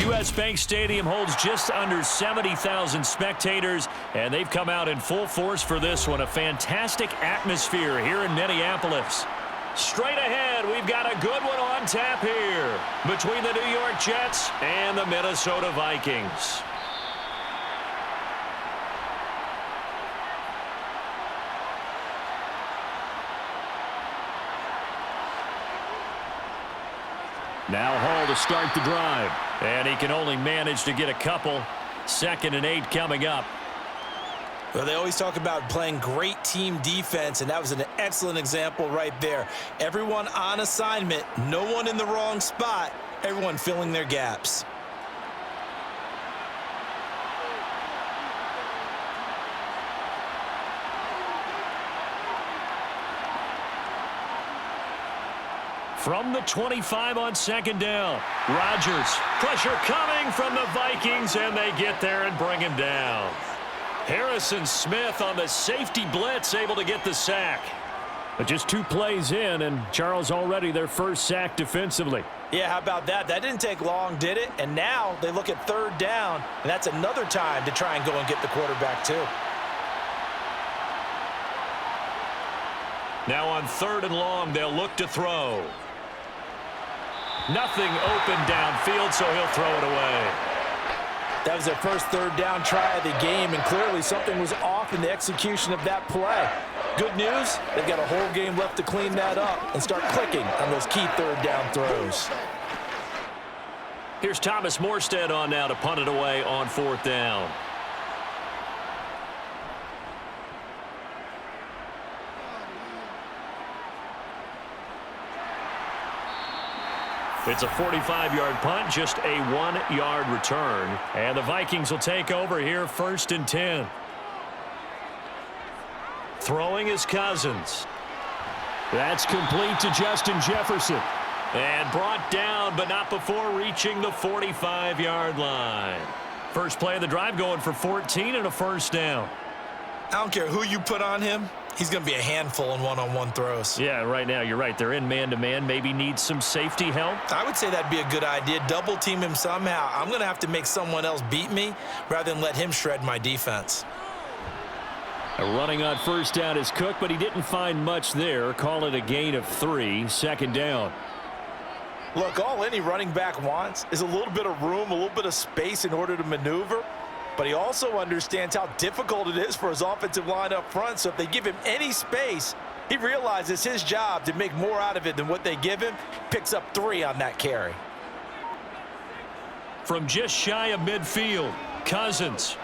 U.S. Bank Stadium holds just under 70,000 spectators, and they've come out in full force for this one. A fantastic atmosphere here in Minneapolis. Straight ahead, we've got a good one on tap here between the New York Jets and the Minnesota Vikings. Now Hall to start the drive. And he can only manage to get a couple. 2nd and 8 coming up. Well, they always talk about playing great team defense, and that was an excellent example right there. Everyone on assignment, no one in the wrong spot, everyone filling their gaps. From the 25 on 2nd down. Rodgers. Pressure coming from the Vikings, and they get there and bring him down. Harrison Smith on the safety blitz, able to get the sack. But just 2 plays in, and Charles already their first sack defensively. Yeah, how about that? That didn't take long, did it? And now they look at 3rd down, and that's another time to try and go and get the quarterback too. Now on 3rd and long, they'll look to throw. Nothing open downfield, so he'll throw it away. That was their first 3rd down try of the game, and clearly something was off in the execution of that play. Good news, they've got a whole game left to clean that up and start clicking on those key 3rd down throws. Here's Thomas Morstead on now to punt it away on 4th down. It's a 45-yard punt, just a 1-yard return. And the Vikings will take over here 1st and 10. Throwing is Cousins. That's complete to Justin Jefferson. And brought down, but not before reaching the 45-yard line. First play of the drive going for 14 and a 1st down. I don't care who you put on him. He's going to be a handful in one-on-one throws. Yeah, right now, you're right. They're in man-to-man. Maybe need some safety help. I would say that'd be a good idea. Double team him somehow. I'm going to have to make someone else beat me rather than let him shred my defense. Running on 1st down is Cook, but he didn't find much there. Call it a gain of 3. 2nd down. Look, all any running back wants is a little bit of room, a little bit of space in order to maneuver. But he also understands how difficult it is for his offensive line up front. So if they give him any space, he realizes his job to make more out of it than what they give him. Picks up 3 on that carry. From just shy of midfield, Cousins.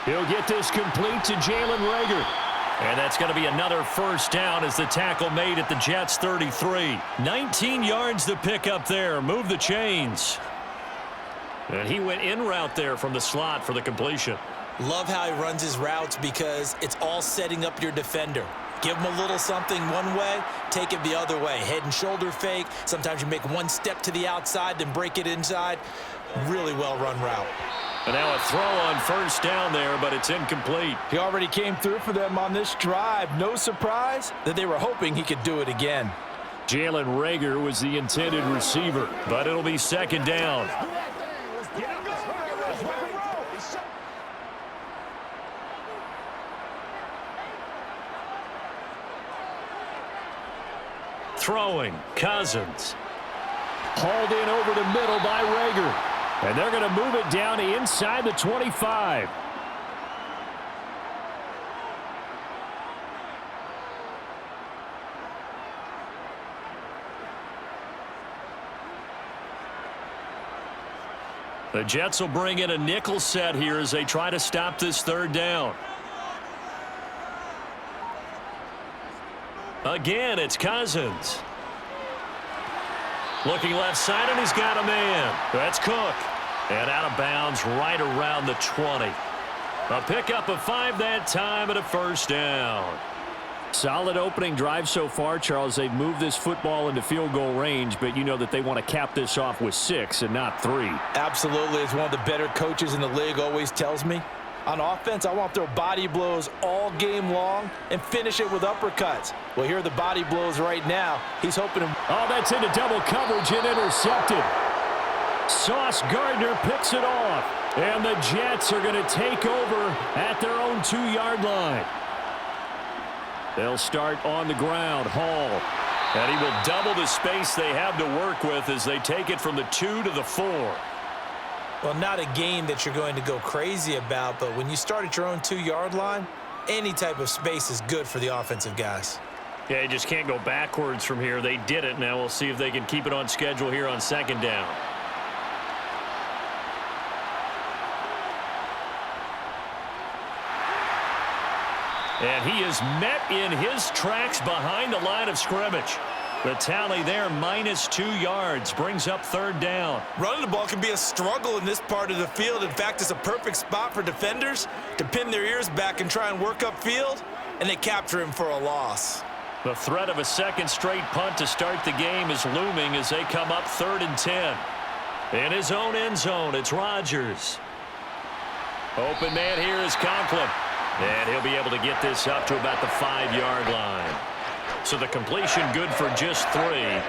He'll get this complete to Jalen Reagor. And that's going to be another 1st down as the tackle made at the Jets' 33. 19 yards to pick up there. Move the chains. And he went in route there from the slot for the completion. Love how he runs his routes because it's all setting up your defender. Give him a little something one way, take it the other way. Head and shoulder fake. Sometimes you make one step to the outside, then break it inside. Really well-run route. And now a throw on 1st down there, but it's incomplete. He already came through for them on this drive. No surprise that they were hoping he could do it again. Jalen Reagor was the intended receiver, but it'll be 2nd down. Throwing, Cousins. Hauled in over the middle by Reagor. And they're going to move it down inside the 25. The Jets will bring in a nickel set here as they try to stop this 3rd down. Again, it's Cousins. Looking left side, and he's got a man. That's Cook. And out of bounds right around the 20. A pickup of 5 that time and a 1st down. Solid opening drive so far, Charles. They've moved this football into field goal range, but you know that they want to cap this off with 6 and not 3. Absolutely. As one of the better coaches in the league always tells me, on offense, I want to throw body blows all game long and finish it with uppercuts. Well, here are the body blows right now. He's hoping to... Oh, that's into double coverage and intercepted. Sauce Gardner picks it off. And the Jets are going to take over at their own 2-yard line. They'll start on the ground. Hall. And he will double the space they have to work with as they take it from the 2 to the 4. Well, not a game that you're going to go crazy about, but when you start at your own 2-yard line, any type of space is good for the offensive guys. Yeah, you just can't go backwards from here. They did it. Now we'll see if they can keep it on schedule here on 2nd down. And he is met in his tracks behind the line of scrimmage. The tally there, -2 yards, brings up 3rd down. Running the ball can be a struggle in this part of the field. In fact, it's a perfect spot for defenders to pin their ears back and try and work upfield, and they capture him for a loss. The threat of a 2nd straight punt to start the game is looming as they come up 3rd and 10. In his own end zone, it's Rodgers. Open man here is Conklin. And he'll be able to get this up to about the 5-yard line. So the completion good for just 3.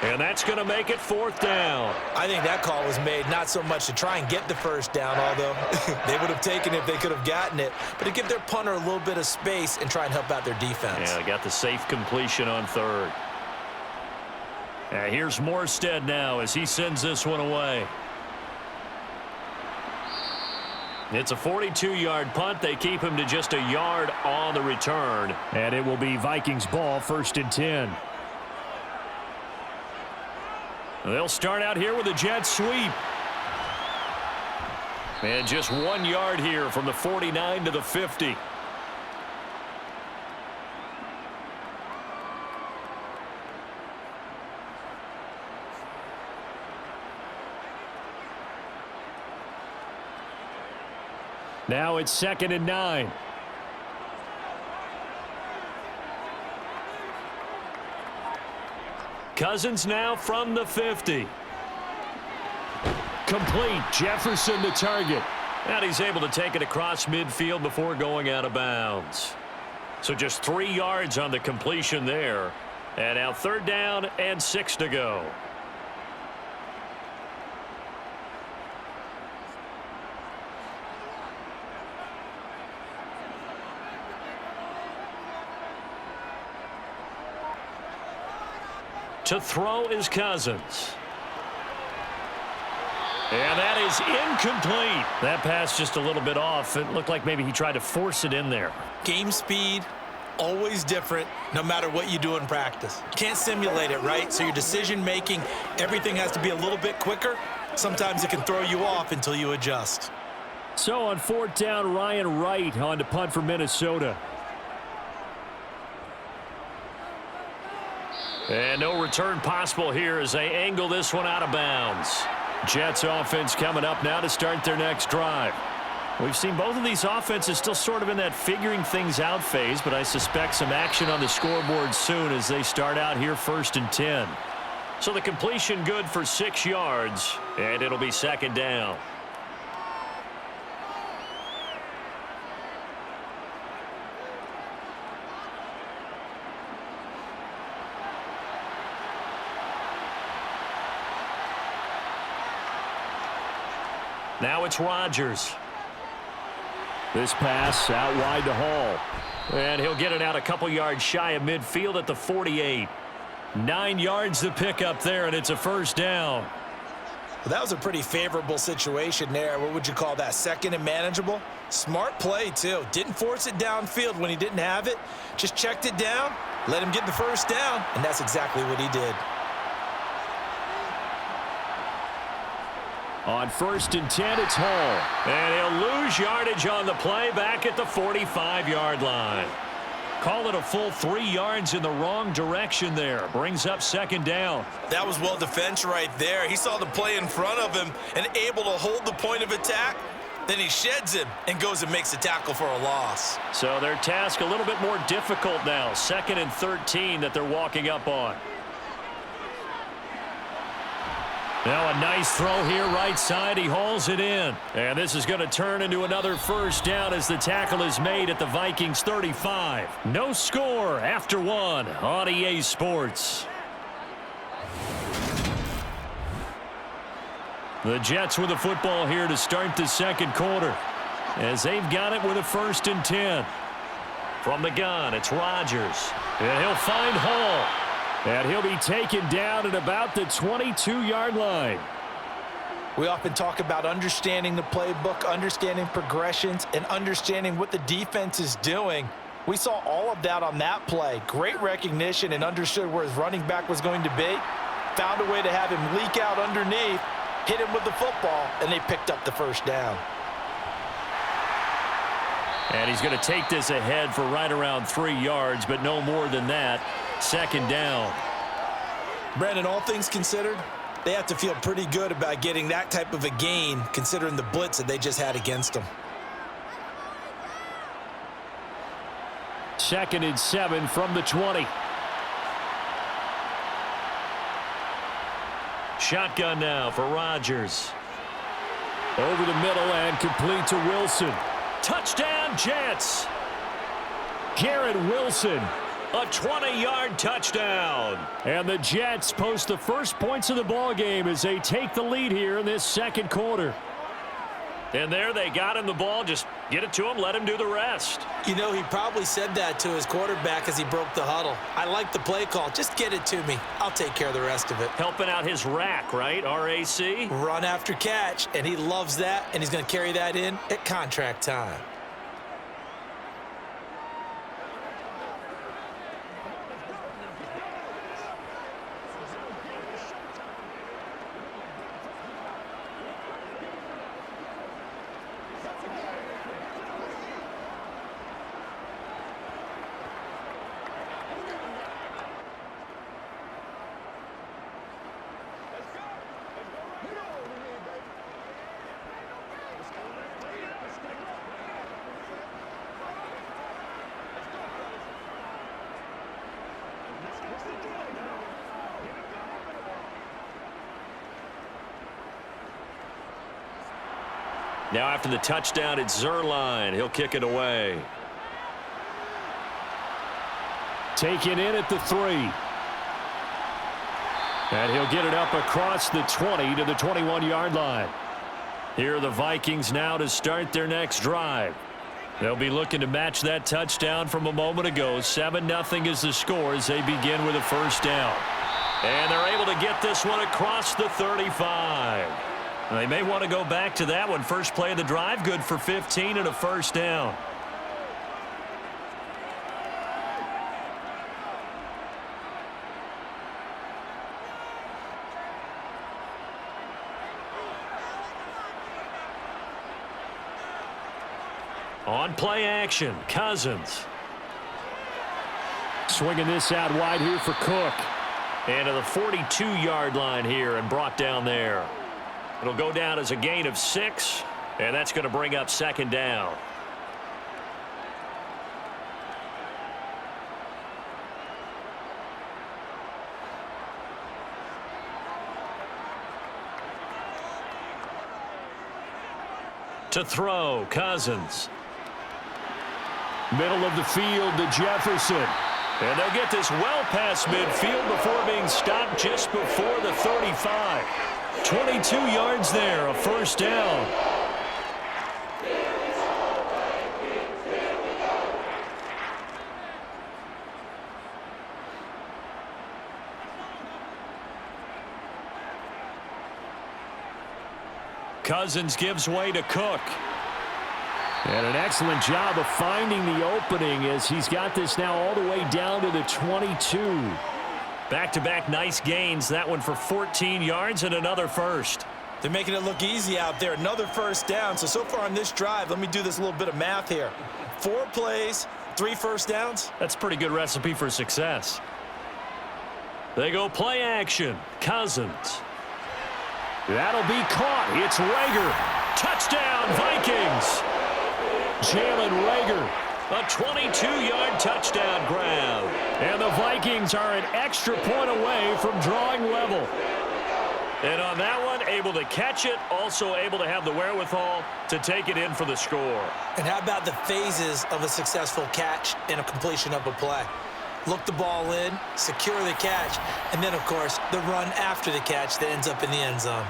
And that's going to make it 4th down. I think that call was made not so much to try and get the 1st down, although they would have taken it if they could have gotten it, but to give their punter a little bit of space and try and help out their defense. Yeah, got the safe completion on 3rd. And here's Morstead now as he sends this one away. It's a 42-yard punt. They keep him to just a yard on the return. And it will be Vikings ball, 1st and 10. They'll start out here with a jet sweep. And just 1 yard here from the 49 to the 50. Now it's 2nd and 9. Cousins now from the 50. Complete. Jefferson the target. And he's able to take it across midfield before going out of bounds. So just 3 yards on the completion there. And now 3rd down and 6 to go. To throw is Cousins. And that is incomplete. That pass just a little bit off. It looked like maybe he tried to force it in there. Game speed, always different, no matter what you do in practice. Can't simulate it, right? So your decision-making, everything has to be a little bit quicker. Sometimes it can throw you off until you adjust. So on 4th down, Ryan Wright on to punt for Minnesota. And no return possible here as they angle this one out of bounds. Jets offense coming up now to start their next drive. We've seen both of these offenses still sort of in that figuring things out phase, but I suspect some action on the scoreboard soon as they start out here 1st and 10. So the completion good for 6 yards, and it'll be 2nd down. Now it's Rodgers. This pass out wide to Hall. And he'll get it out a couple yards shy of midfield at the 48. 9 yards to pick up there, and it's a 1st down. Well, that was a pretty favorable situation there. What would you call that? 2nd and manageable? Smart play, too. Didn't force it downfield when he didn't have it. Just checked it down, let him get the 1st down, and that's exactly what he did. On 1st and 10, it's Hall. And he'll lose yardage on the play back at the 45-yard line. Call it a full 3 yards in the wrong direction there. Brings up 2nd down. That was well defense right there. He saw the play in front of him and able to hold the point of attack. Then he sheds him and goes and makes a tackle for a loss. So their task a little bit more difficult now. 2nd and 13 that they're walking up on. Now a nice throw here right side. He hauls it in. And this is going to turn into another 1st down as the tackle is made at the Vikings 35. No score after 1 on EA Sports. The Jets with the football here to start the second quarter, as they've got it with a 1st and 10. From the gun, it's Rodgers. And he'll find Hall. And he'll be taken down at about the 22-yard line. We often talk about understanding the playbook, understanding progressions, and understanding what the defense is doing. We saw all of that on that play. Great recognition and understood where his running back was going to be. Found a way to have him leak out underneath, hit him with the football, and they picked up the 1st down. And he's going to take this ahead for right around 3 yards, but no more than that. 2nd down. Brandon, all things considered, they have to feel pretty good about getting that type of a gain, considering the blitz that they just had against them. 2nd and 7 from the 20. Shotgun now for Rodgers. Over the middle and complete to Wilson. Touchdown, Jets. Garrett Wilson, a 20-yard touchdown. And the Jets post the first points of the ball game as they take the lead here in this second quarter. And there they got him the ball. Just get it to him, let him do the rest. You know, he probably said that to his quarterback as he broke the huddle. I like the play call. Just get it to me. I'll take care of the rest of it. Helping out his rack, right? R-A-C? Run after catch, and he loves that, and he's going to carry that in at contract time. Now after the touchdown, it's Zuerlein. He'll kick it away. Taken in at the 3. And he'll get it up across the 20 to the 21-yard line. Here are the Vikings now to start their next drive. They'll be looking to match that touchdown from a moment ago. 7-0 is the score as they begin with a 1st down. And they're able to get this one across the 35. They may want to go back to that one. First play of the drive, good for 15 and a 1st down. On play action, Cousins. Swinging this out wide here for Cook. And to the 42-yard line here and brought down there. It'll go down as a gain of 6, and that's going to bring up 2nd down. To throw, Cousins. Middle of the field to Jefferson. And they'll get this well past midfield before being stopped just before the 35. 22 yards there, a 1st down. Cousins gives way to Cook. And an excellent job of finding the opening as he's got this now all the way down to the 22. Back-to-back nice gains. That one for 14 yards and another 1st. They're making it look easy out there. Another 1st down. So far on this drive, let me do this little bit of math here. 4 plays, 3 1st downs. That's a pretty good recipe for success. They go play action. Cousins. That'll be caught. It's Rager. Touchdown, Vikings. Jalen Rager. A 22-yard touchdown grab. And the Vikings are an extra point away from drawing level. And on that one, able to catch it, also able to have the wherewithal to take it in for the score. And how about the phases of a successful catch and a completion of a play? Look the ball in, secure the catch, and then, of course, the run after the catch that ends up in the end zone.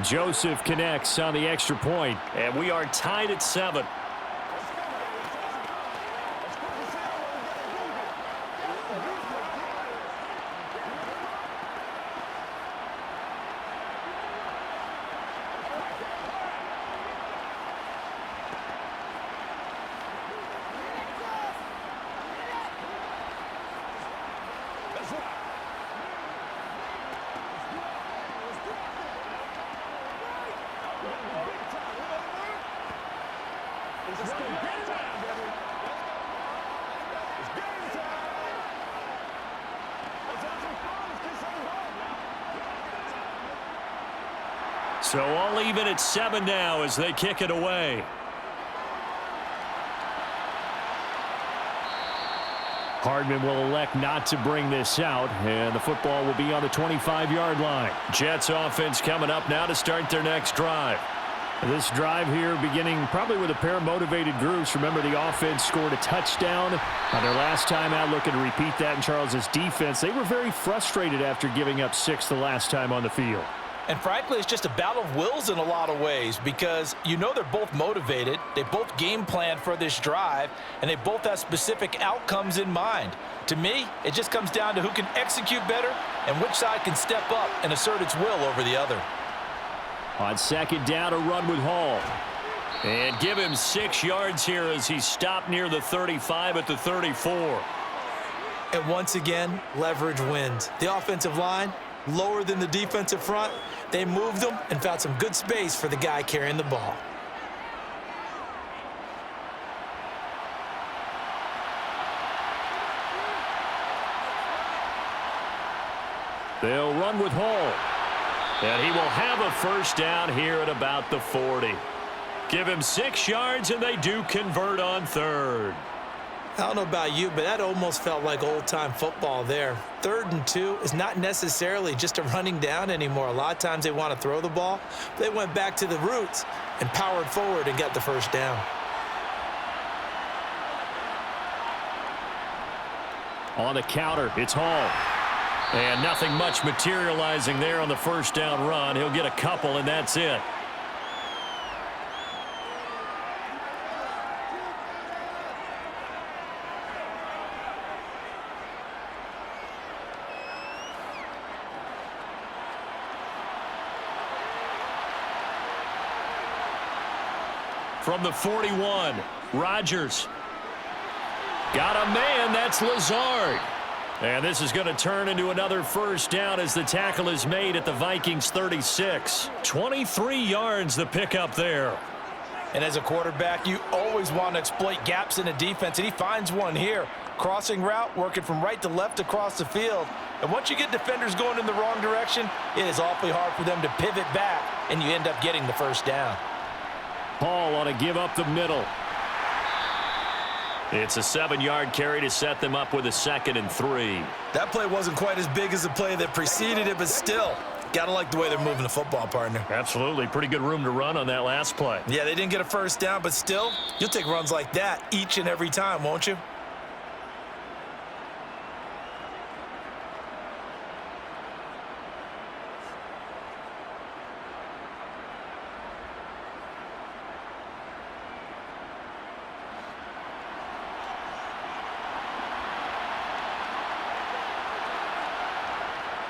Joseph connects on the extra point, and we are tied at 7. So all even at 7 now as they kick it away. Hardman will elect not to bring this out, and the football will be on the 25-yard line. Jets offense coming up now to start their next drive. This drive here beginning probably with a pair of motivated groups. Remember, the offense scored a touchdown on their last time out, looking to repeat that in Charles's defense. They were very frustrated after giving up 6 the last time on the field. And frankly, it's just a battle of wills in a lot of ways because you know they're both motivated. They both game plan for this drive, and they both have specific outcomes in mind. To me, it just comes down to who can execute better and which side can step up and assert its will over the other. On second down, a run with Hall. And give him 6 yards here as he stopped near the 35 at the 34. And once again, leverage wins. The offensive line, lower than the defensive front. They moved them and found some good space for the guy carrying the ball. They'll run with Hall. And he will have a first down here at about the 40. Give him 6 yards, and they do convert on third. I don't know about you, but that almost felt like old-time football there. 3rd and 2 is not necessarily just a running down anymore. A lot of times they want to throw the ball. They went back to the roots and powered forward and got the first down. On the counter, it's Hall. And nothing much materializing there on the first down run. He'll get a couple, and that's it. From the 41, Rodgers. Got a man, that's Lazard. And this is going to turn into another first down as the tackle is made at the Vikings 36. 23 yards the pickup there. And as a quarterback, you always want to exploit gaps in a defense, and he finds one here. Crossing route, working from right to left across the field. And once you get defenders going in the wrong direction, it is awfully hard for them to pivot back, and you end up getting the first down. Hall on a give up the middle. It's a 7-yard carry to set them up with a 2nd and 3. That play wasn't quite as big as the play that preceded it, but still, gotta like the way they're moving the football, partner. Absolutely. Pretty good room to run on that last play. Yeah, they didn't get a first down, but still, you'll take runs like that each and every time, won't you?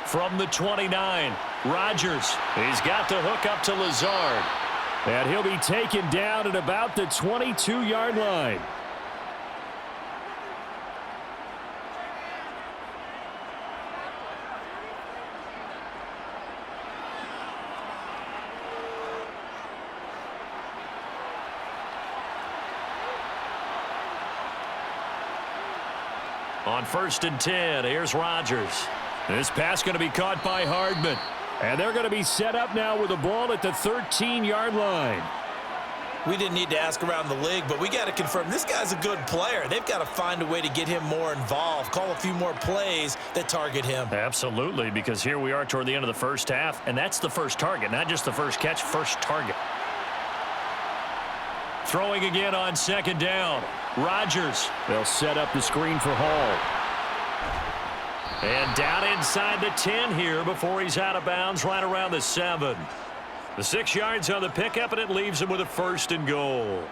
From the 29, Rodgers. He's got the hook up to Lazard. And he'll be taken down at about the 22-yard line. On 1st and 10, here's Rodgers. This pass going to be caught by Hardman. And they're going to be set up now with the ball at the 13-yard line. We didn't need to ask around the league, but we got to confirm this guy's a good player. They've got to find a way to get him more involved, call a few more plays that target him. Absolutely, because here we are toward the end of the first half, and that's the first target, not just the first catch, first target. Throwing again on 2nd down. Rodgers. They'll set up the screen for Hall. And down inside the 10 here before he's out of bounds right around the 7. The 6 yards on the pickup, and it leaves him with a 1st and goal.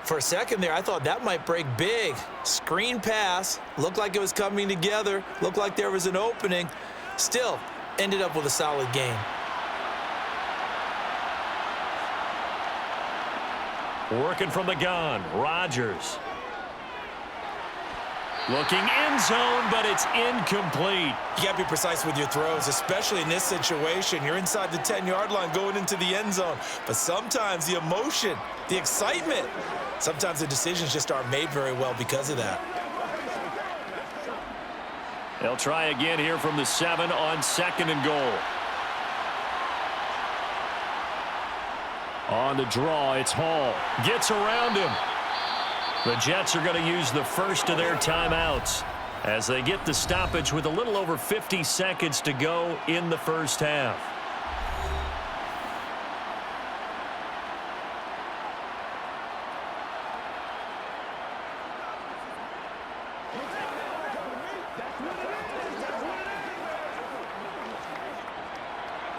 For a second there, I thought that might break big. Screen pass, looked like it was coming together, looked like there was an opening. Still, ended up with a solid gain. Working from the gun, Rodgers. Looking end zone, but it's incomplete. You got to be precise with your throws, especially in this situation. You're inside the 10-yard line going into the end zone. But sometimes the emotion, the excitement, sometimes the decisions just aren't made very well because of that. They'll try again here from the 7 on 2nd and goal. On the draw, it's Hall. Gets around him. The Jets are going to use the first of their timeouts as they get the stoppage with a little over 50 seconds to go in the first half.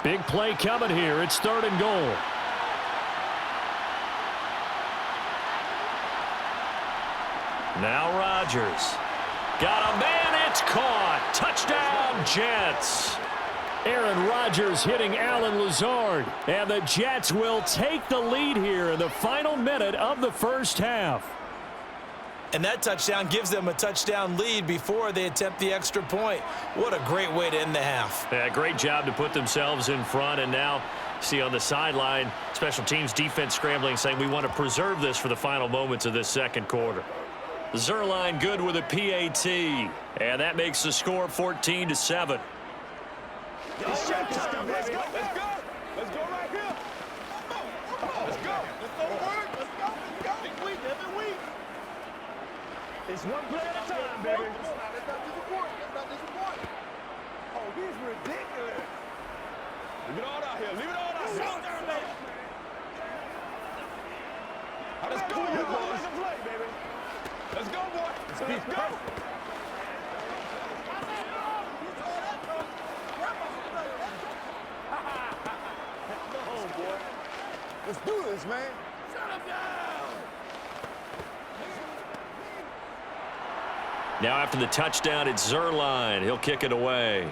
Big play coming here. It's 3rd and goal. Now Rodgers. Got a man. It's caught. Touchdown, Jets. Aaron Rodgers hitting Allen Lazard. And the Jets will take the lead here in the final minute of the first half. And that touchdown gives them a touchdown lead before they attempt the extra point. What a great way to end the half. Yeah, great job to put themselves in front. And now, see on the sideline, special teams defense scrambling, saying we want to preserve this for the final moments of this second quarter. Zerline good with a PAT. And that makes the score 14-7. It's showtime, baby. Let's go. Let's go right here. Let's go. Let's go to work. Let's go. Let's go. Every week, every week. It's one play at a time, baby. Let's not disappoint. Let's not disappoint. Oh, he's ridiculous. Leave it all out here. Leave it all out here. Let's go, you boys. Play, baby. Let's go, boy. Let's go. Let's do this, man. Shut him down. Now after the touchdown, it's Zerline. He'll kick it away.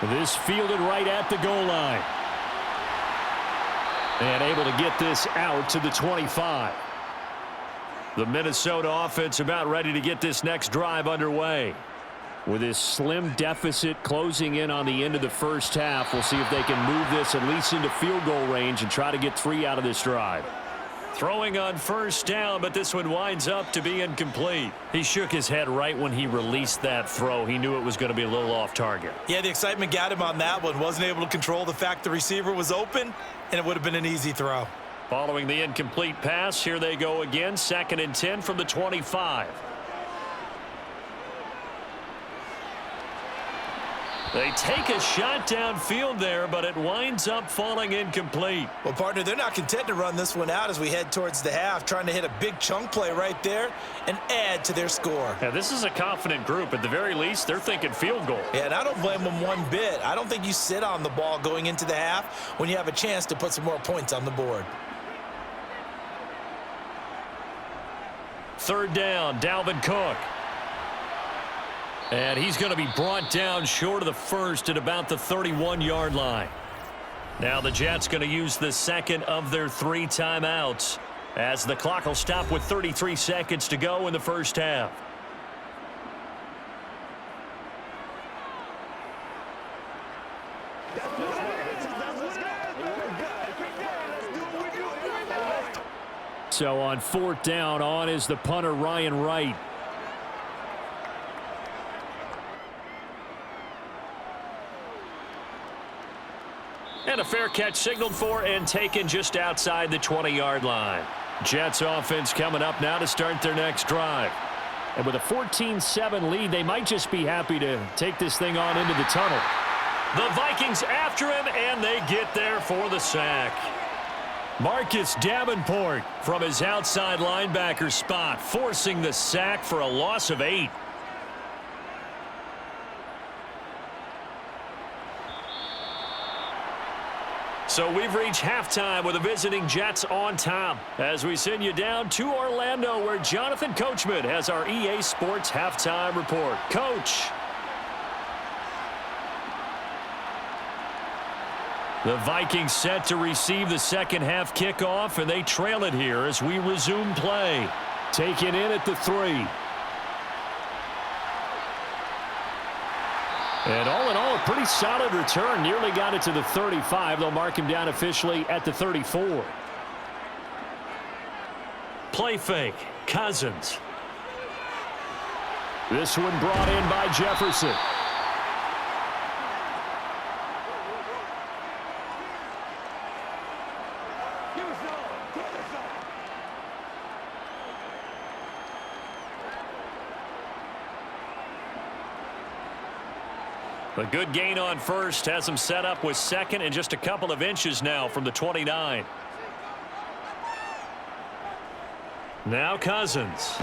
This fielded right at the goal line. And able to get this out to the 25. The Minnesota offense about ready to get this next drive underway. With this slim deficit closing in on the end of the first half, we'll see if they can move this at least into field goal range and try to get 3 out of this drive. Throwing on first down, but this one winds up to be incomplete. He shook his head right when he released that throw. He knew it was going to be a little off target. Yeah, the excitement got him on that one. Wasn't able to control the fact the receiver was open, and it would have been an easy throw. Following the incomplete pass, here they go again. 2nd and 10 from the 25. They take a shot downfield there, but it winds up falling incomplete. Well, partner, they're not content to run this one out as we head towards the half, trying to hit a big chunk play right there and add to their score. Yeah, this is a confident group. At the very least, they're thinking field goal. Yeah, and I don't blame them one bit. I don't think you sit on the ball going into the half when you have a chance to put some more points on the board. 3rd down, Dalvin Cook. And he's going to be brought down short of the first at about the 31-yard line. Now the Jets going to use the second of their 3 timeouts as the clock will stop with 33 seconds to go in the first half. So on 4th down, on is the punter Ryan Wright. And a fair catch signaled for and taken just outside the 20-yard line. Jets offense coming up now to start their next drive. And with a 14-7 lead, they might just be happy to take this thing on into the tunnel. The Vikings after him, and they get there for the sack. Marcus Davenport from his outside linebacker spot, forcing the sack for a loss of 8. So we've reached halftime with the visiting Jets on top as we send you down to Orlando where Jonathan Coachman has our EA Sports halftime report. Coach. The Vikings set to receive the second half kickoff, and they trail it here as we resume play. Taken in at the 3. And all in all, a pretty solid return. Nearly got it to the 35. They'll mark him down officially at the 34. Play fake. Cousins. This one brought in by Jefferson. A good gain on first has him set up with second and just a couple of inches now from the 29. Now Cousins.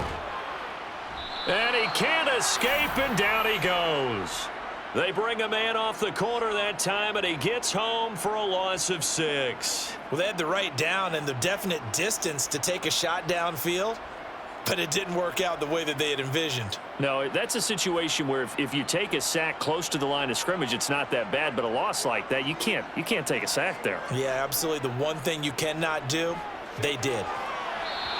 And he can't escape, and down he goes. They bring a man off the corner that time, and he gets home for a loss of 6. Well, they had the right down and the definite distance to take a shot downfield, but it didn't work out the way that they had envisioned. No, that's a situation where if you take a sack close to the line of scrimmage, it's not that bad, but a loss like that, you can't take a sack there. Yeah, absolutely. The one thing you cannot do, they did.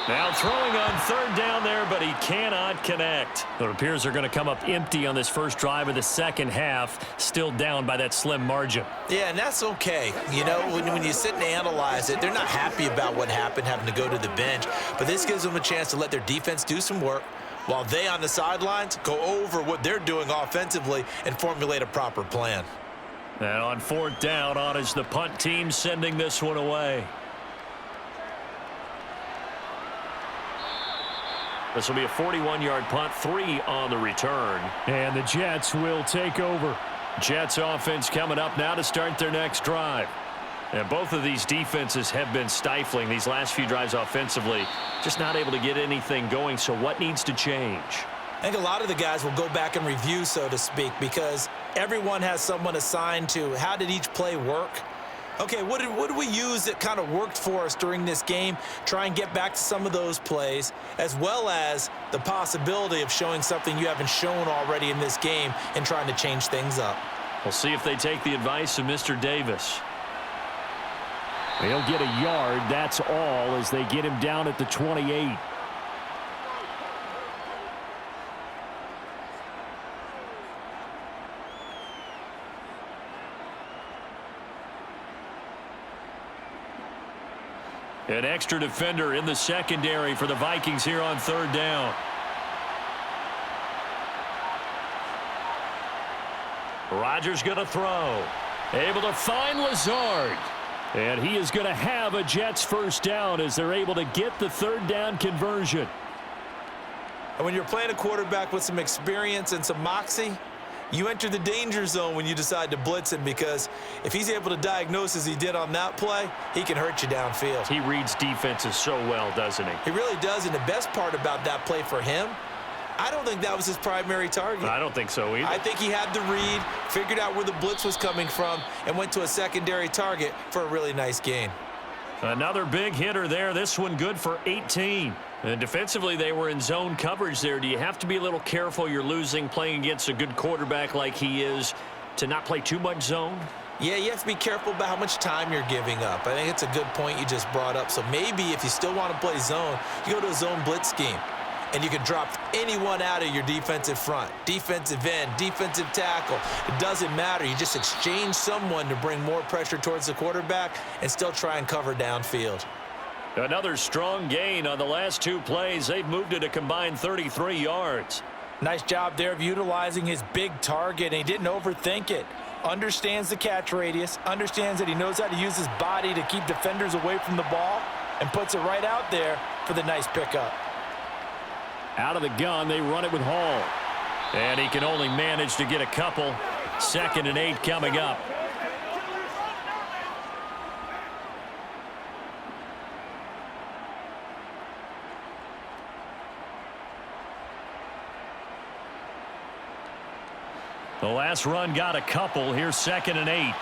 Now throwing on third down there, but he cannot connect. It appears they're going to come up empty on this first drive of the second half, still down by that slim margin. Yeah, and that's okay. You know, when you sit and analyze it, they're not happy about what happened, having to go to the bench. But this gives them a chance to let their defense do some work while they on the sidelines go over what they're doing offensively and formulate a proper plan. And on fourth down, on is the punt team sending this one away. This will be a 41-yard punt, 3 on the return. And the Jets will take over. Jets offense coming up now to start their next drive. And both of these defenses have been stifling these last few drives offensively. Just not able to get anything going, so what needs to change? I think a lot of the guys will go back and review, so to speak, because everyone has someone assigned to how did each play work. Okay, what did we use that kind of worked for us during this game? Try and get back to some of those plays, as well as the possibility of showing something you haven't shown already in this game and trying to change things up. We'll see if they take the advice of Mr. Davis. They'll get a yard, that's all, as they get him down at the 28. An extra defender in the secondary for the Vikings here on third down. Rodgers going to throw. Able to find Lazard. And he is going to have a Jets first down as they're able to get the third down conversion. And when you're playing a quarterback with some experience and some moxie, you enter the danger zone when you decide to blitz him, because if he's able to diagnose as he did on that play, he can hurt you downfield. He reads defenses so well, doesn't he? He really does, and the best part about that play for him, I don't think that was his primary target. I don't think so either. I think he had the read, figured out where the blitz was coming from, and went to a secondary target for a really nice gain. Another big hitter there. This one good for 18. And defensively, they were in zone coverage there. Do you have to be a little careful? You're losing playing against a good quarterback like he is to not play too much zone? Yeah, you have to be careful about how much time you're giving up. I think it's a good point you just brought up. So maybe if you still want to play zone, you go to a zone blitz scheme. And you can drop anyone out of your defensive front, defensive end, defensive tackle. It doesn't matter. You just exchange someone to bring more pressure towards the quarterback and still try and cover downfield. Another strong gain on the last 2 plays. They've moved it a combined 33 yards. Nice job there of utilizing his big target, and he didn't overthink it. Understands the catch radius, understands that he knows how to use his body to keep defenders away from the ball, and puts it right out there for the nice pickup. Out of the gun, they run it with Hall. And he can only manage to get a couple. 2nd and 8 coming up. The last run got a couple. Here's 2nd and 8.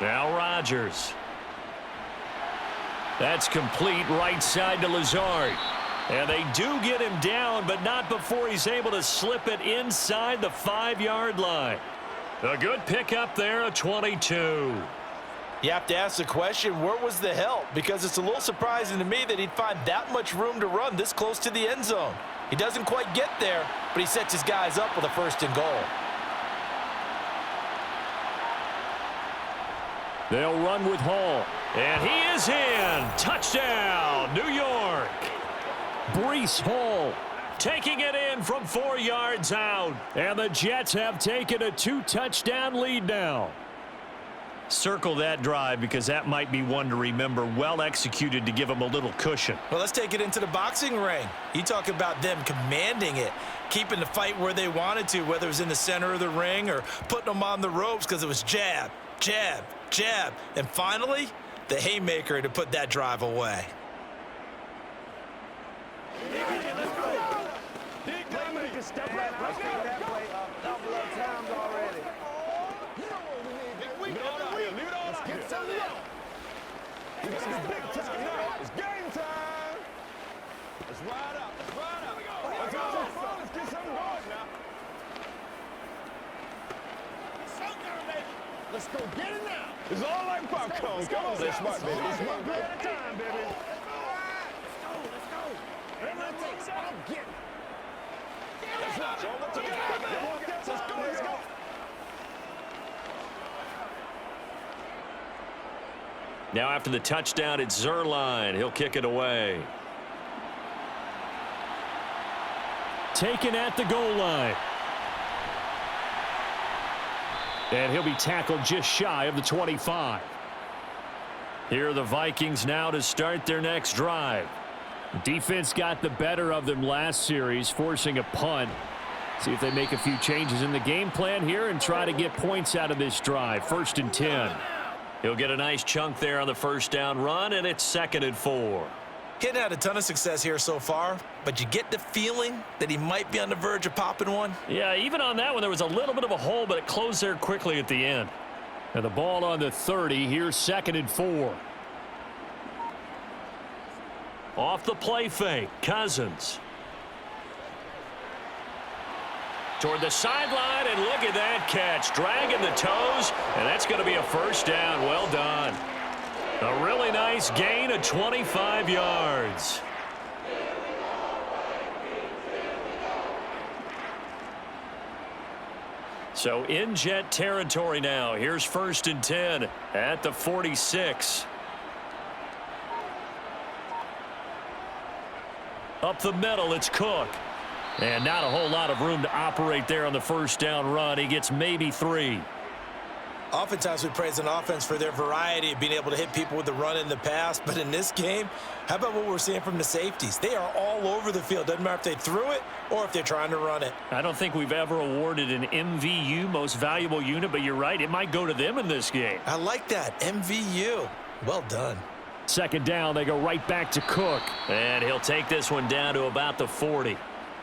Now Rodgers. That's complete right side to Lazard. And they do get him down, but not before he's able to slip it inside the 5-yard line. A good pickup there, a 22. You have to ask the question, where was the help? Because it's a little surprising to me that he'd find that much room to run this close to the end zone. He doesn't quite get there, but he sets his guys up with a 1st and goal. They'll run with Hall. And he is in. Touchdown, New York. Breece Hall taking it in from 4 yards out. And the Jets have taken a 2-touchdown lead now. Circle that drive because that might be one to remember. Well executed to give them a little cushion. Well, let's take it into the boxing ring. You talk about them commanding it, keeping the fight where they wanted to, whether it was in the center of the ring or putting them on the ropes because it was jab, jab, jab. And finally, the haymaker to put that drive away. It's game time. Let's ride up. Let's ride up. Let's get something going now. Let's go get it now. It's all like popcorn. Come on, let's smart, baby. Let's smart, baby. At a time, baby. Let's go. Everyone takes it. I'm getting it. Let's go. Now after the touchdown, it's Zerline. He'll kick it away. Taken at the goal line. And he'll be tackled just shy of the 25. Here are the Vikings now to start their next drive. Defense got the better of them last series, forcing a punt. See if they make a few changes in the game plan here and try to get points out of this drive. 1st and 10. He'll get a nice chunk there on the 1st down run, and it's 2nd and 4. He hadn't had a ton of success here so far, but you get the feeling that he might be on the verge of popping one. Yeah, even on that one, there was a little bit of a hole, but it closed there quickly at the end. And the ball on the 30. Here's 2nd and 4. Off the play fake, Cousins. Toward the sideline, and look at that catch. Dragging the toes, and that's going to be a 1st down. Well done. A really nice gain of 25 yards. So in Jet territory now. Here's 1st and 10 at the 46. Up the middle, it's Cook. And not a whole lot of room to operate there on the 1st down run. He gets maybe 3. Oftentimes we praise an offense for their variety of being able to hit people with the run in the pass. But in this game, how about what we're seeing from the safeties? They are all over the field. Doesn't matter if they threw it or if they're trying to run it. I don't think we've ever awarded an MVU, most valuable unit, but you're right. It might go to them in this game. I like that. MVU. Well done. 2nd down, they go right back to Cook. And he'll take this one down to about the 40.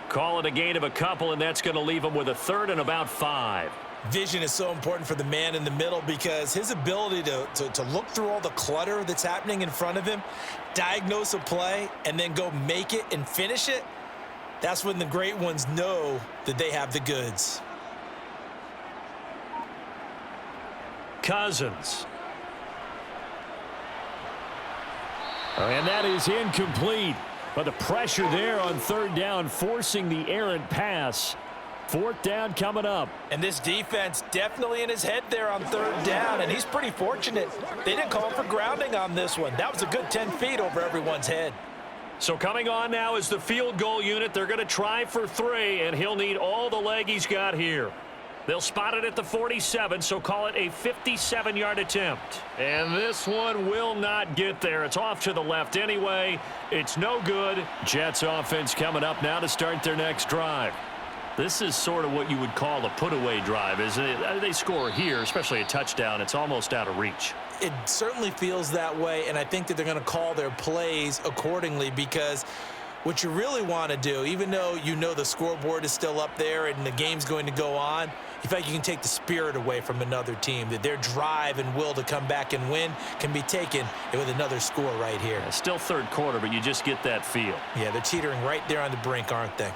Call it a gain of a couple, and that's going to leave him with a 3rd and about 5. Vision is so important for the man in the middle because his ability to look through all the clutter that's happening in front of him, diagnose a play, and then go make it and finish it, that's when the great ones know that they have the goods. Cousins. And that is incomplete. But the pressure there on 3rd down, forcing the errant pass. 4th down coming up. And this defense definitely in his head there on 3rd down, and he's pretty fortunate. They didn't call him for grounding on this one. That was a good 10 feet over everyone's head. So coming on now is the field goal unit. They're going to try for 3, and he'll need all the leg he's got here. They'll spot it at the 47, so call it a 57-yard attempt. And this one will not get there. It's off to the left anyway. It's no good. Jets offense coming up now to start their next drive. This is sort of what you would call a put-away drive, isn't it? They score here, especially a touchdown. It's almost out of reach. It certainly feels that way, and I think that they're going to call their plays accordingly because What you really want to do, even though you know the scoreboard is still up there and the game's going to go on, you feel like you can take the spirit away from another team, that their drive and will to come back and win can be taken with another score right here. Yeah, still third quarter, but you just get that feel. Yeah, they're teetering right there on the brink, aren't they?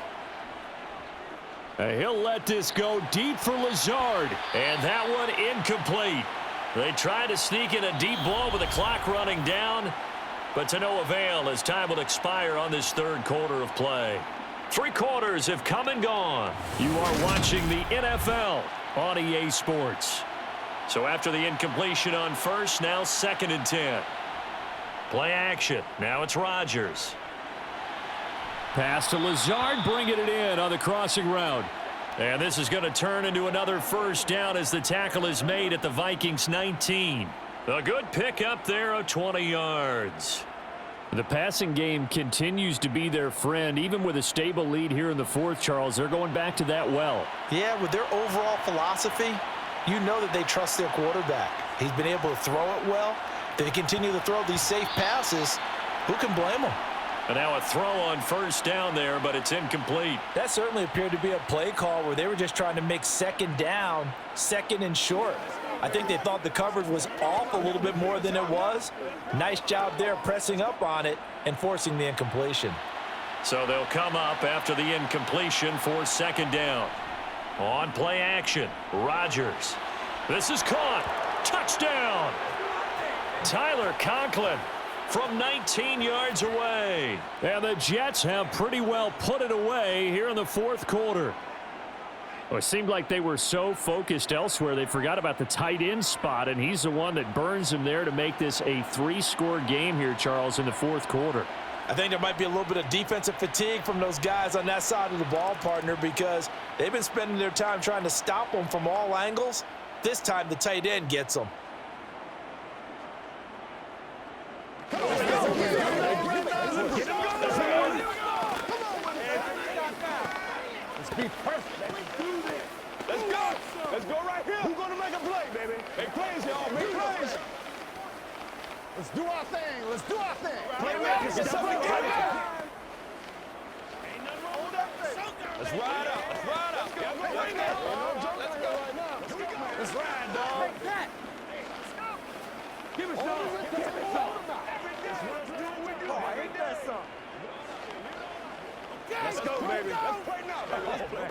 He'll let this go deep for Lazard, and that one incomplete. They try to sneak in a deep ball with the clock running down, but to no avail as time will expire on this third quarter of play. 3 quarters have come and gone. You are watching the NFL on EA Sports. So after the incompletion on first, now 2nd and 10. Play action. Now it's Rodgers. Pass to Lazard, bringing it in on the crossing route. And this is going to turn into another first down as the tackle is made at the Vikings 19. A good pickup there of 20 yards. The passing game continues to be their friend. Even with a stable lead here in the fourth, Charles, they're going back to that well. Yeah, with their overall philosophy, you know that they trust their quarterback. He's been able to throw it well. They continue to throw these safe passes. Who can blame them? And now a throw on first down there, but it's incomplete. That certainly appeared to be a play call where they were just trying to make second down, second and short. I think they thought the coverage was off a little bit more than it was. Nice job there pressing up on it and forcing the incompletion. So they'll come up after the incompletion for 2nd down. On play action, Rodgers. This is caught. Touchdown. Tyler Conklin from 19 yards away. And the Jets have pretty well put it away here in the fourth quarter. Well, it seemed like they were so focused elsewhere they forgot about the tight end spot, and he's the one that burns them there to make this a 3-score game here, Charles, in the fourth quarter. I think there might be a little bit of defensive fatigue from those guys on that side of the ball, partner, because they've been spending their time trying to stop them from all angles. This time the tight end gets them. Let's be perfect. Let's go. Let's go right here. Who's gonna make a play, baby? Make plays, y'all. Make plays. Let's do our thing. Let's do our thing. Playmakers, get something going. Let's ride out. Let's ride out. Let's go right now. Let's go right now. Let's ride, dog. Give me some. Give me some. Oh, ain't that something? Let's go, baby. Let's play now, baby. Let's play.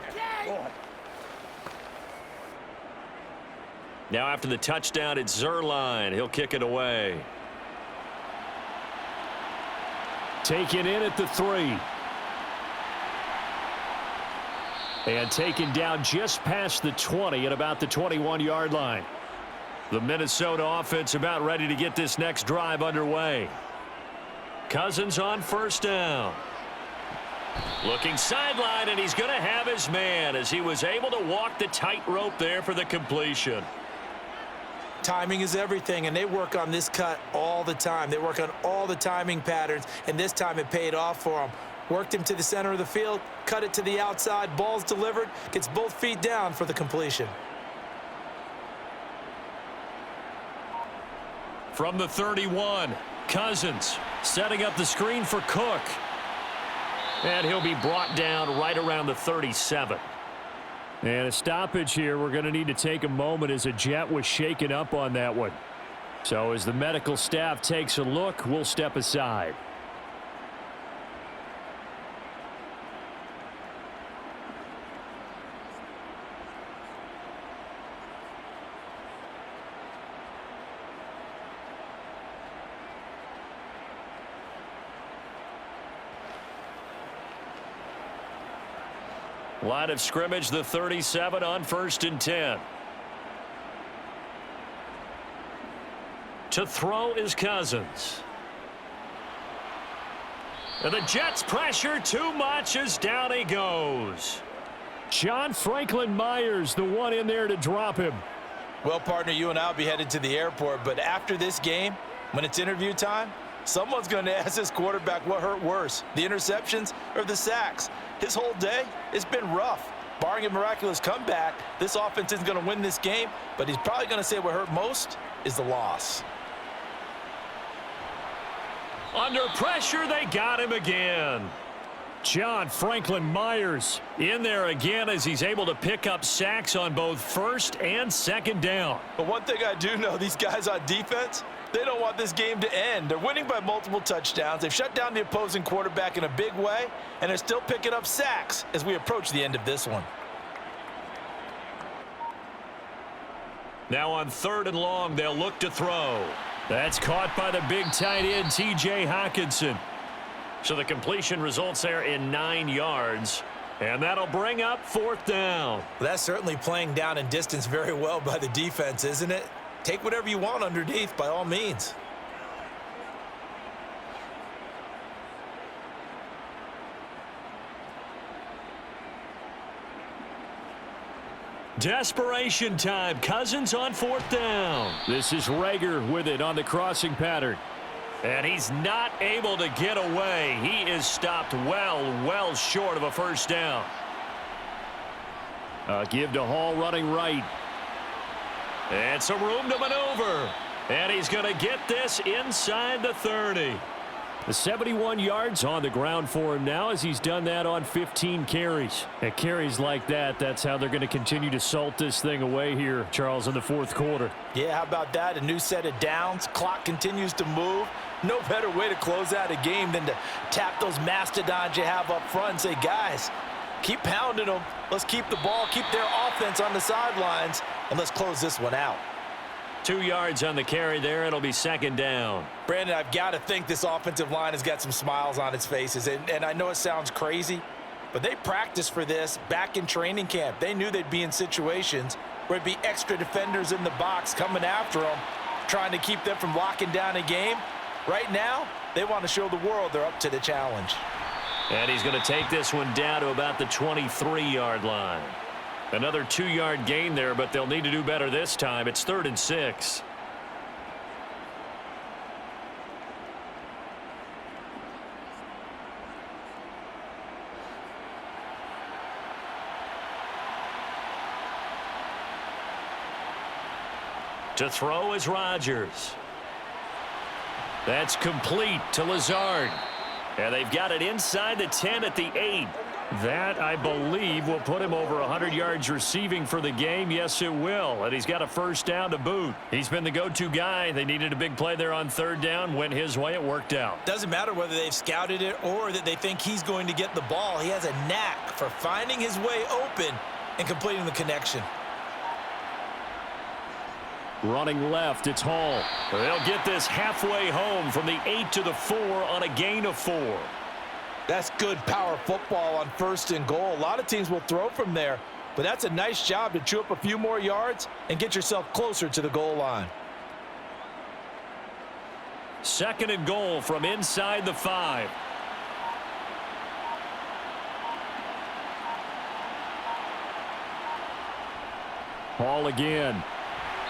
Now after the touchdown, it's Zerline. He'll kick it away. Taken in at the 3. And taken down just past the 20 at about the 21-yard line. The Minnesota offense about ready to get this next drive underway. Cousins on first down. Looking sideline, and he's going to have his man as he was able to walk the tightrope there for the completion. Timing is everything, and they work on this cut all the time. They work on all the timing patterns, and this time it paid off for them. Worked him to the center of the field, cut it to the outside, ball's delivered, gets both feet down for the completion. From the 31, Cousins setting up the screen for Cook. And he'll be brought down right around the 37. And a stoppage here. We're going to need to take a moment as a Jet was shaken up on that one. So as the medical staff takes a look, we'll step aside. Line of scrimmage, the 37 on 1st and 10. To throw is Cousins. And the Jets pressure too much as down he goes. John Franklin Myers, the one in there to drop him. Well, partner, you and I will be headed to the airport, but after this game, when it's interview time, someone's going to ask this quarterback what hurt worse, the interceptions or the sacks. His whole day, it's been rough. Barring a miraculous comeback, this offense isn't going to win this game, but he's probably going to say what hurt most is the loss. Under pressure, they got him again. John Franklin Myers in there again as he's able to pick up sacks on both first and second down. But one thing I do know, these guys on defense, they don't want this game to end. They're winning by multiple touchdowns. They've shut down the opposing quarterback in a big way, and they're still picking up sacks as we approach the end of this one. Now on 3rd and long, they'll look to throw. That's caught by the big tight end, T.J. Hockenson. So the completion results there in 9 yards, and that'll bring up 4th down. Well, that's certainly playing down and distance very well by the defense, isn't it? Take whatever you want underneath by all means. Desperation time. Cousins on 4th down. This is Rager with it on the crossing pattern. And he's not able to get away. He is stopped well short of a 1st down. Give to Hall running right. And some room to maneuver. And he's going to get this inside the 30. The 71 yards on the ground for him now as he's done that on 15 carries. And carries like that, that's how they're going to continue to salt this thing away here, Charles, in the 4th quarter. Yeah, how about that? A new set of downs. Clock continues to move. No better way to close out a game than to tap those mastodons you have up front and say, guys, keep pounding them. Let's keep the ball, keep their offense on the sidelines, and let's close this one out. 2 yards on the carry there. It'll be 2nd down. Brandon, I've got to think this offensive line has got some smiles on its faces. And I know it sounds crazy, but they practiced for this back in training camp. They knew they'd be in situations where it'd be extra defenders in the box coming after them, trying to keep them from locking down a game. Right now, they want to show the world they're up to the challenge. And he's going to take this one down to about the 23-yard line. Another 2-yard gain there, but they'll need to do better this time. It's 3rd and 6. To throw is Rodgers. That's complete to Lazard. And they've got it inside the 10 at the 8. That, I believe, will put him over 100 yards receiving for the game. Yes, it will. And he's got a 1st down to boot. He's been the go-to guy. They needed a big play there on 3rd down. Went his way. It worked out. Doesn't matter whether they've scouted it or that they think he's going to get the ball. He has a knack for finding his way open and completing the connection. Running left, it's Hall. They'll get this halfway home from the 8 to the 4 on a gain of 4. That's good power football on 1st and goal. A lot of teams will throw from there, but that's a nice job to chew up a few more yards and get yourself closer to the goal line. 2nd and goal from inside the 5. Hall again.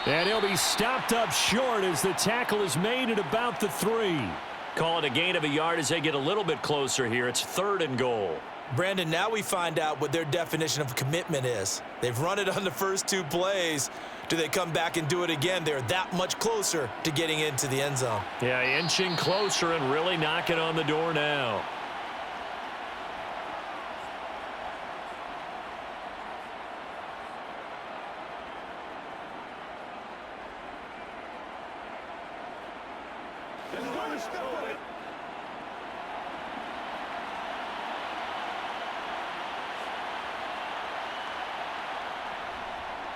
And he'll be stopped up short as the tackle is made at about the 3. Call it a gain of a yard as they get a little bit closer here. It's 3rd and goal. Brandon, now we find out what their definition of commitment is. They've run it on the first 2 plays. Do they come back and do it again? They're that much closer to getting into the end zone. Yeah, inching closer and really knocking on the door now.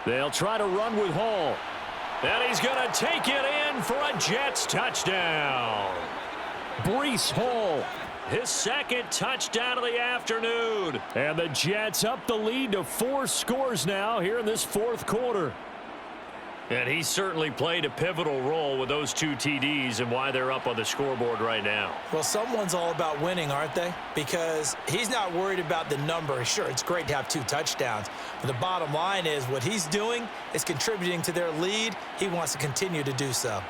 They'll try to run with Hall. And he's going to take it in for a Jets touchdown. Breece Hall, his 2nd touchdown of the afternoon. And the Jets up the lead to 4 scores now here in this 4th quarter. And he certainly played a pivotal role with those 2 TDs and why they're up on the scoreboard right now. Well, someone's all about winning, aren't they? Because he's not worried about the number. Sure, it's great to have 2 touchdowns. But the bottom line is what he's doing is contributing to their lead. He wants to continue to do so.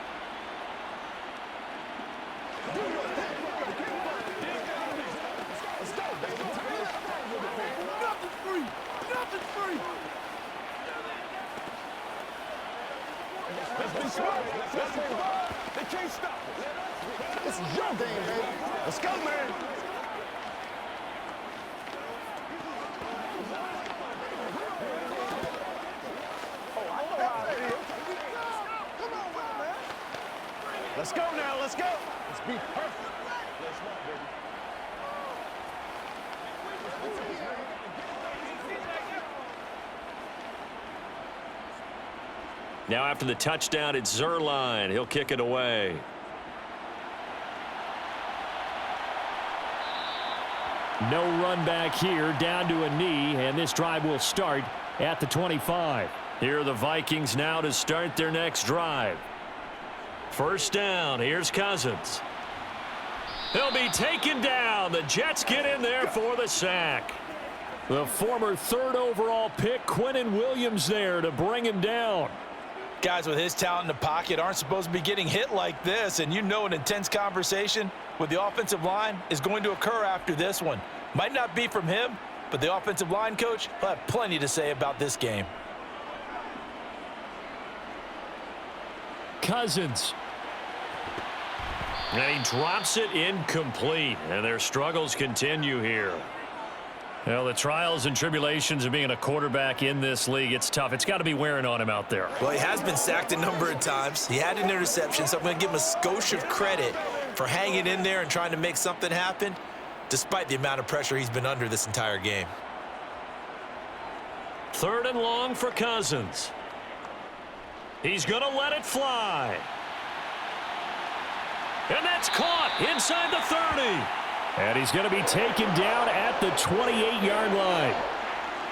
They can't stop us. This is your game, baby. Let's go, man. Let's go now. Let's go. Let's be perfect. Let's go, baby. Now after the touchdown, it's Zerline. He'll kick it away. No run back here, down to a knee, and this drive will start at the 25. Here are the Vikings now to start their next drive. First down, here's Cousins. He'll be taken down. The Jets get in there for the sack. The former 3rd overall pick, Quinnen Williams, there to bring him down. Guys with his talent in the pocket aren't supposed to be getting hit like this, and you know an intense conversation with the offensive line is going to occur after this one. Might not be from him, but the offensive line coach will have plenty to say about this game. Cousins. And he drops it incomplete, and their struggles continue here. Well, the trials and tribulations of being a quarterback in this league, it's tough. It's got to be wearing on him out there. Well, he has been sacked a number of times. He had an interception, so I'm going to give him a skosh of credit for hanging in there and trying to make something happen, despite the amount of pressure he's been under this entire game. 3rd and long for Cousins. He's going to let it fly. And that's caught inside the 30. And he's going to be taken down at the 28-yard line.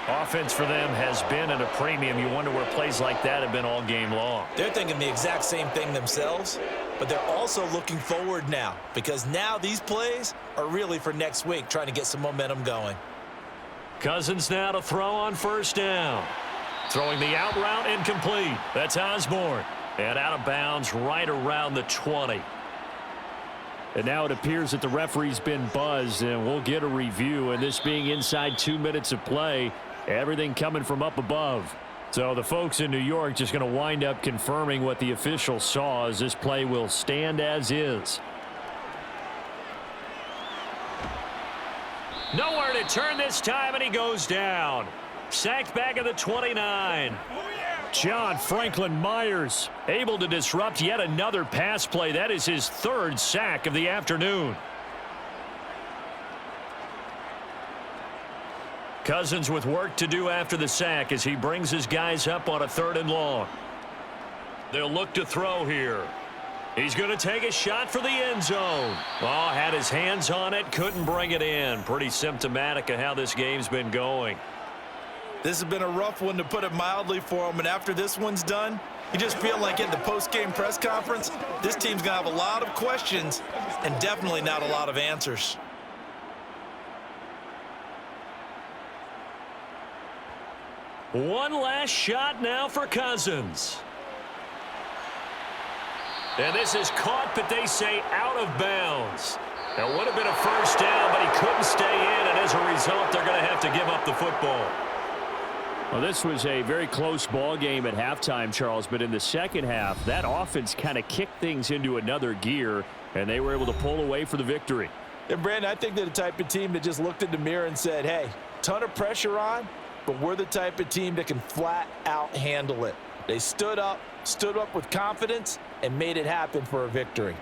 Offense for them has been at a premium. You wonder where plays like that have been all game long. They're thinking the exact same thing themselves, but they're also looking forward now, because now these plays are really for next week, trying to get some momentum going. Cousins now to throw on first down. Throwing the out route incomplete. That's Osborne. And out of bounds right around the 20. And now it appears that the referee's been buzzed, and we'll get a review. And this being inside 2 minutes of play, everything coming from up above. So the folks in New York just going to wind up confirming what the official saw, as this play will stand as is. Nowhere to turn this time, and he goes down. Sacked back at the 29. John Franklin Myers able to disrupt yet another pass play. That is his 3rd sack of the afternoon. Cousins with work to do after the sack as he brings his guys up on a 3rd and long. They'll look to throw here. He's going to take a shot for the end zone. Oh, had his hands on it, couldn't bring it in. Pretty symptomatic of how this game's been going. This has been a rough one, to put it mildly, for him, and after this one's done, you just feel like in the post-game press conference, this team's going to have a lot of questions and definitely not a lot of answers. One last shot now for Cousins. And this is caught, but they say out of bounds. That would have been a first down, but he couldn't stay in, and as a result, they're going to have to give up the football. Well, this was a very close ball game at halftime, Charles, but in the second half, that offense kind of kicked things into another gear, and they were able to pull away for the victory. And, Brandon, I think they're the type of team that just looked in the mirror and said, hey, ton of pressure on, but we're the type of team that can flat out handle it. They stood up with confidence, and made it happen for a victory.